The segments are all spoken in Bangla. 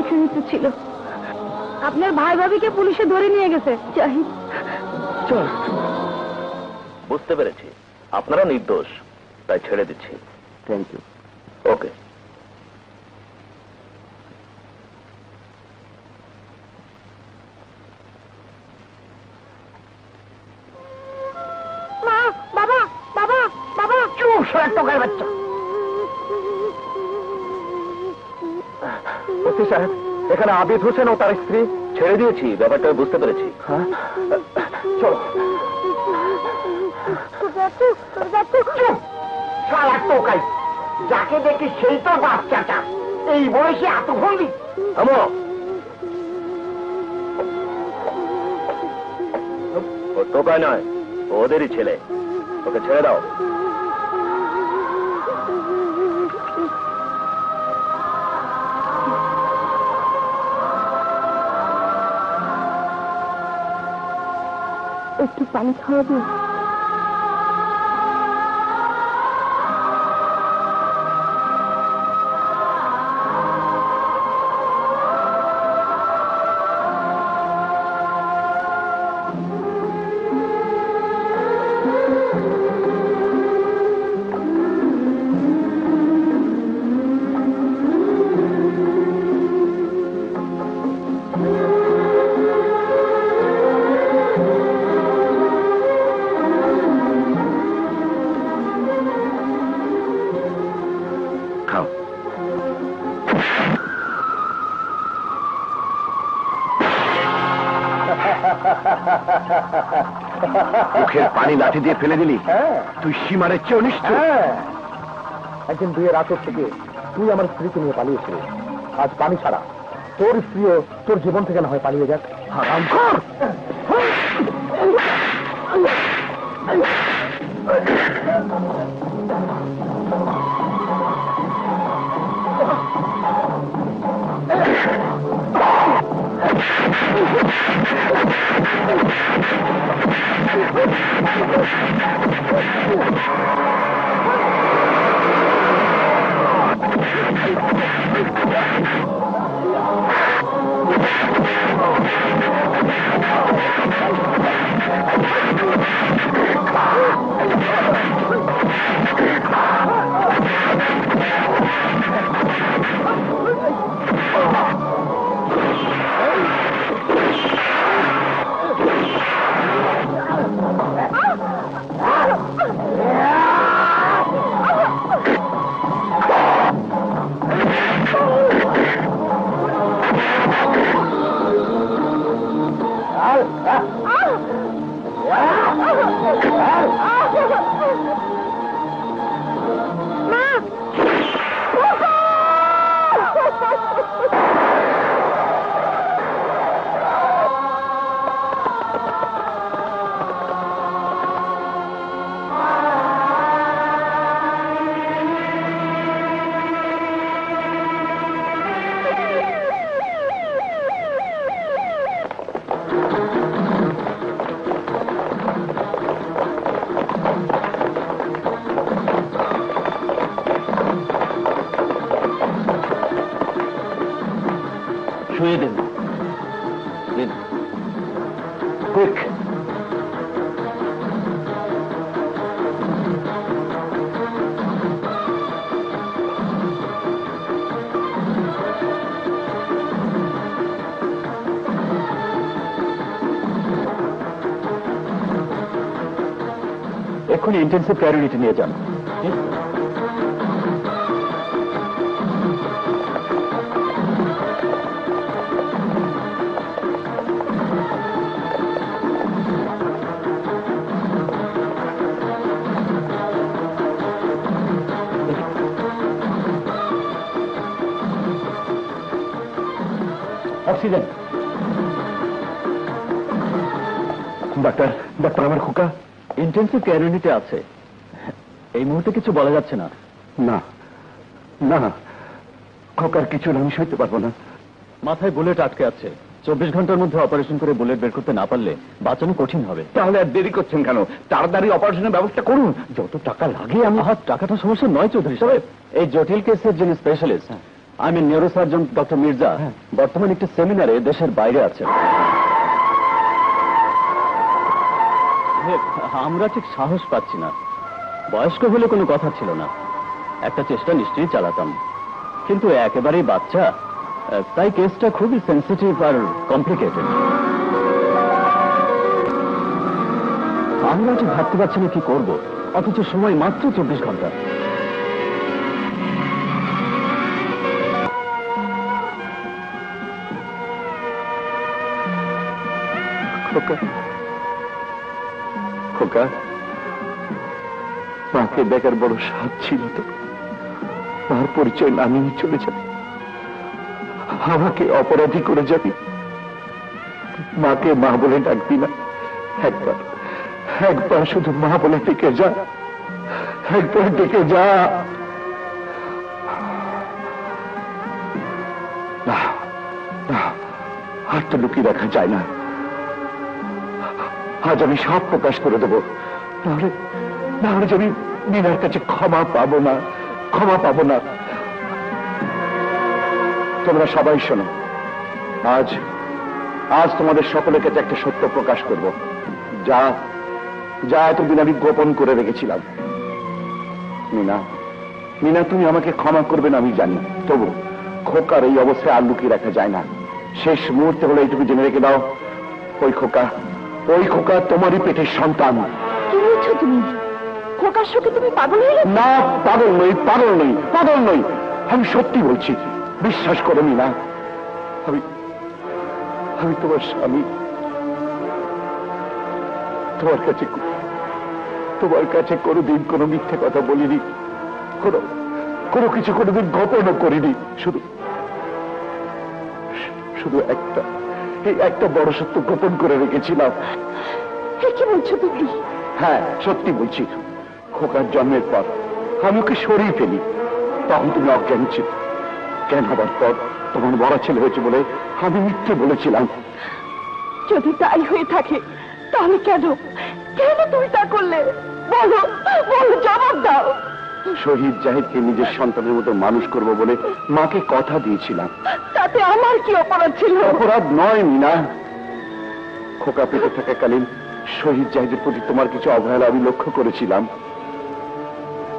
এখানেই তো ছিল। আপনার ভাই ভাবিকে পুলিশে ধরে নিয়ে গেছে। জাহিদ চল। বুঝতে পেরেছি আপনারা নির্দোষ, তাই ছেড়ে দিচ্ছি। Thank you. ওকে। মা, বাবা, বাবা, বাবা। চুপ, সরার টোকার বাচ্চা। ওসি সাহেব, এখানে আবিদ হোসেন ও তার স্ত্রী। ছেড়ে দিয়েছি, ব্যাপারটা বুঝতে পেরেছি। হ্যাঁ, চলো। সারা টোকাই, যাকে দেখি সেই তো বাচ্চাটা। এই বয়সে এত ভঙ্গি। থামো। ও টোকায় নয়, ওদেরই ছেলে। ওকে ছেড়ে দাও। একটু পানি খাওয়াবে? মুখের পানি লাঠি দিয়ে ফেলে দিলি। তুই সীমারের চেয়ে নিষ্ঠুর। একদিন বিয়ের রাতের থেকে তুই আমার স্ত্রীকে নিয়ে পালিয়েছিলি। আজ পানি ছাড়া তোর স্ত্রীও তোর জীবন থেকে না হয় পালিয়ে যাক। হারামখোর! শুয়ে দিন। কুইক। এক্ষুনি ইন্টেন্সিভ কেয়ার ইউনিটে নিয়ে যান। অক্সিজেন। ডাক্তার, ডাক্তার আমার খোকা ইন্টেন্সিভ কেয়ার ইউনিটে আছে। এই মুহূর্তে কিছু বলা যাচ্ছে না। না না না, খোকার কিছু না, আমি সইতে পারবো না। মাথায় বুলেট আটকে আছে। 24 ঘন্টার মধ্যে অপারেশন করে বুলেট বের করতে না পারলে বাঁচানো কঠিন হবে। তাহলে আর দেরি করছেন কেন? তাড়াতাড়ি অপারেশনের ব্যবস্থা করুন। যত টাকা লাগে আমি। টাকাটা সমস্যা নয় চৌধুরী সাহেব। এই জটিল কেসের যিনি স্পেশালিস্ট আমি নিউরোসার্জন ডক্টর মির্জা বর্তমানে একটি সেমিনারে দেশের বাইরে আছেন। আমরা ঠিক সাহস পাচ্ছি না। বয়স্ক হলে কোনো কথা ছিল না, একটা চেষ্টা নিশ্চয়ই চালাতাম, কিন্তু একেবারেই বাচ্চা, তাই কেসটা খুবই সেন্সিটিভ আর কমপ্লিকেটেড। আমরা ঠিক ভাবতে পারছি না কি করব, অথচ সময় মাত্র 24 ঘন্টা। খোকা, খোকা, মাকে দেখার বড় স্বাদ ছিল তো, মার পরিচয় না নিয়ে চলে যাবে, আমাকে অপরাধী করে যাবি। মাকে মা বলে ডাকবি না, একবার একবার শুধু মা বলে ডেকে যা, একবার ডেকে যা। না না, আর তো লুকিয়ে রাখা যায় না, আজ আমি সব প্রকাশ করে দেবো, নাহলে নাহলে আমি মিনার কাছে ক্ষমা পাবো না, ক্ষমা পাবো না। তোমরা সবাই শোনো, আজ আজ তোমাদের সকলের কাছে একটা সত্য প্রকাশ করব, যা যা এতদিন আমি গোপন করে রেখেছিলাম। মিনা, মিনা, তুমি আমাকে ক্ষমা করবে না আমি জানি, তবু খোকার এই অবস্থায় আর লুকিয়ে রাখা যায় না। শেষ মুহূর্তে হলে এইটুকু জেনে রেখে দাও, ওই খোকা তোমারই পেটের সন্তান। কি বলছো তুমি? খোকার সাথে তুমি পাগল হয়ে গেছো? না, পাগল নই, পাগল নই, পাগল নই, আমি সত্যি বলছি, বিশ্বাস করো মিনা, আমি আমি তোমার স্বামী। তোমার কাছে কোনোদিন কোনো মিথ্যে কথা বলিনি, কোনো কিছু কোনোদিন গোপনও করিনি, শুধু শুধু একটা বড় সত্য গোপন করে রেখেছিলাম। কি বলছো তুমি? হ্যাঁ, সত্যি বলছি। খোকার জন্মের পর আমি ওকে সরিয়ে ফেলি, তখন তুমি অজ্ঞান ছিল। জ্ঞান হবার পর তোমার বড় ছেলে হয়েছে বলে আমি মিথ্যে বলেছিলাম। যদি তাই হয়ে থাকে তাহলে কেন কেন তুমি তা করলে? বলো বলো, জবাব দাও। শহীদ জাহিদকে নিজের সন্তানের মতো মানুষ করব বলে মাকে কথা দিয়েছিলাম। তাতে আমার কি অপরাধ ছিল? অপরাধ নয় মিনা, খোকা পেটে থাকাকালীন শহীদ জাহিদের প্রতি তোমার কিছু অবহেলা আমি লক্ষ্য করেছিলাম।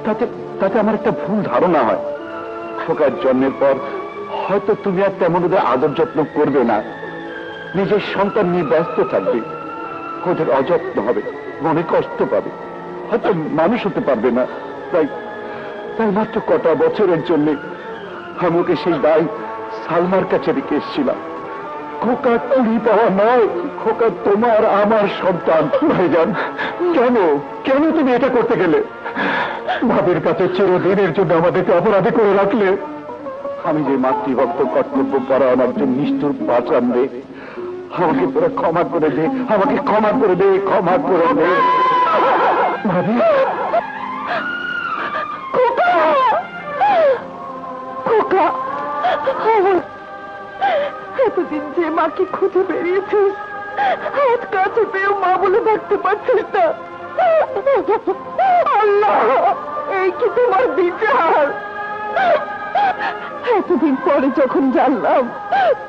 তাতে তাতে আমার একটা ভুল ধারণা হয়, খোকার জন্মের পর হয়তো তুমি আর তেমন ওদের আদর যত্ন করবে না, নিজের সন্তান নিয়ে ব্যস্ত থাকবে, ওদের অযত্ন হবে, মনে কষ্ট পাবে, হয়তো মানুষ হতে পারবে না। তাই তাই মাত্র কটা বছরের জন্য আমি ওকে সেই দায় সালমার কাছে রেখে এসেছিলাম। খোকা কুড়ি পাওয়া নয়, খোকা তোমার আমার সন্তান। ভাইজান, কেন কেন তুমি এটা করতে গেলে? ভাবের কাছে চিরদিনের জন্য আমাদেরকে অপরাধী করে রাখলে। আমি যে মাতৃভক্ত কর্তব্য পরায়ণ একজন নিষ্ঠুর পাচান রে, আমাকে তোরা ক্ষমা করে দে, আমাকে ক্ষমা করে দে, ক্ষমা করে দে। ভাবি, খোকা, এতদিন যে মাকে খুঁজে বেরিয়েছিস, আজ কাছে পেয়েও মা বলে ডাকতে পারছিস না। আল্লাহ, এই কি তোমার বিচার? এতদিন পরে যখন জানলাম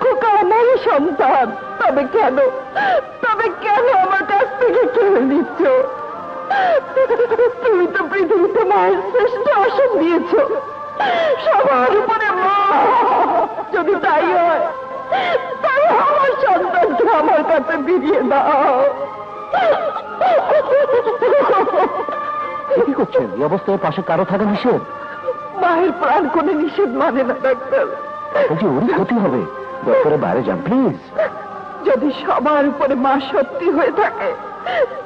খোকা আমারই সন্তান, তবে কেন আমার কাছ থেকে কেড়ে নিচ্ছ? তুমি তো পৃথিবীতে মায়ের শ্রেষ্ঠ আসন দিয়েছ, সবার উপরে মা। যদি তাই হয় তাই আমার সন্তানকে আমার কাছে ফিরিয়ে দাও। কি করছেন? এই অবস্থায় পাশে কারো থাকা নিষেধ? মায়ের প্রাণ কোনো নিষেধ মানে না ডাক্তার। বলছি ওরই ক্ষতি হবে, দয়া করে বাইরে যান প্লিজ। যদি সবার উপরে মা সত্যি হয়ে থাকে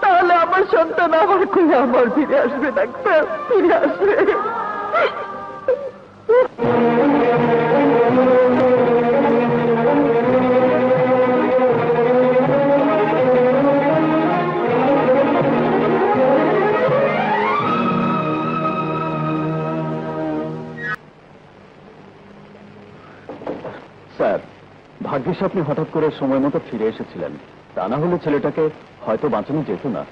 তাহলে আমার সন্তান আমার কোলে আমার ফিরে আসবে ডাক্তার, ফিরে আসবে। স্যার, ভাগ্যিস আপনি হঠাৎ করে সময় মতো ফিরে এসেছিলেন, তা না হলে ছেলেটাকে হয়তো বাঁচানো যেত না।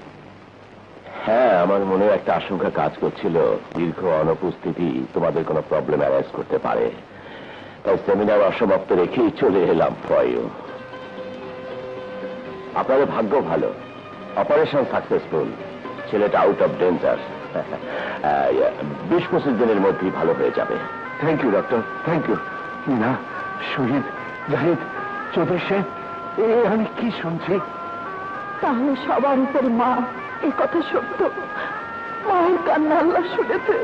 হ্যাঁ, আমার মনে একটা আশঙ্কা কাজ করছিল, দীর্ঘ অনুপস্থিতি তোমাদের কোনো প্রবলেম অ্যারাইজ করতে পারে। তাই সেমিনার অসমাপ্ত রেখেই চলে এলাম ফয়ু। আপনাদের ভাগ্য ভালো, অপারেশন সাকসেসফুল, ছেলেটা আউট অফ ডেঞ্জার। 20-25 দিনের মধ্যেই ভালো হয়ে যাবে। Thank you doctor, thank you. না, শহীদ, জাহিদ, চৌধুরী সাহেব, আমি কি শুনছি? তাহলে সবার উপর মা, এই কথা সত্য। মায়ের কান্না আল্লাহ শুনেছে।